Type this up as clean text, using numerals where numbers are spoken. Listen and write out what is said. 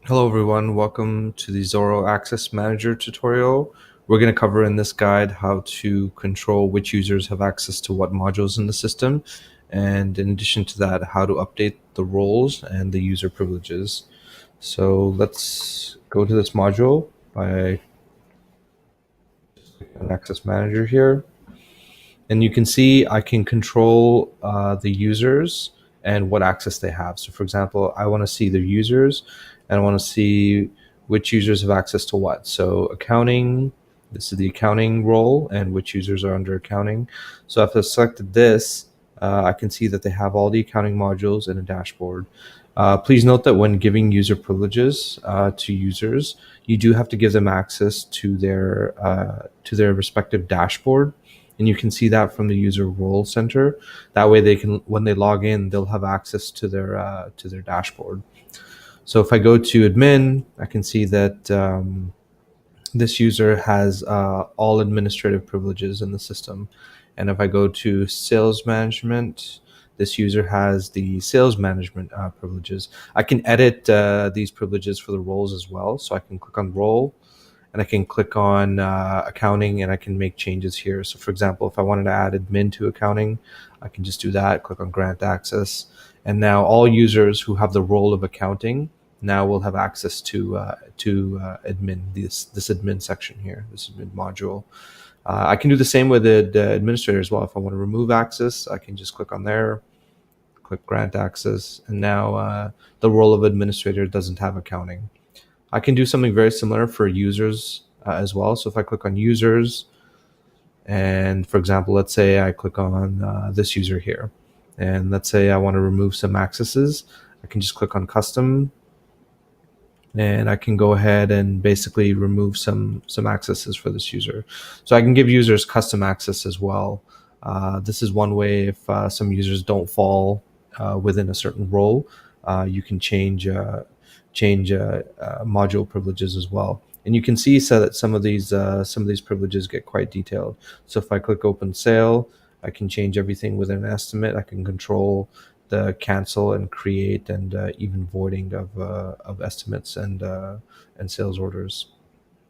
Hello everyone, welcome to the Xoro Access Manager tutorial. We're going to cover in this guide how to control which users have access to what modules in the system, and in addition to that, how to update the roles and the user privileges. So let's go to this module by an Access Manager here. And you can see I can control the users and what access they have. So for example, I want to see the users and I want to see which users have access to what. So accounting, this is the accounting role and which users are under accounting. So if I selected this, I can see that they have all the accounting modules in a dashboard. Please note that when giving user privileges to users, you do have to give them access to their respective dashboard, and you can see that from the user role center. That way, they can, when they log in, they'll have access to their dashboard. So if I go to admin, I can see that this user has all administrative privileges in the system. And if I go to sales management, this user has the sales management privileges. I can edit these privileges for the roles as well. So I can click on role and I can click on accounting and I can make changes here. So for example, if I wanted to add admin to accounting, I can just do that, click on grant access. And now all users who have the role of accounting now will have access to admin, this admin section here, this admin module. I can do the same with the administrator as well. If I want to remove access, I can just click on there, click grant access, and now the role of administrator doesn't have accounting. I can do something very similar for users as well. So if I click on users, and for example, let's say I click on this user here, and let's say I want to remove some accesses, I can just click on custom, and I can go ahead and basically remove some accesses for this user. So I can give users custom access as well. This is one way if some users don't fall within a certain role, you can change module privileges as well. And you can see so that some of these privileges get quite detailed. So if I click open sale, I can change everything within an estimate. I can control the cancel and create and even voiding of estimates and sales orders.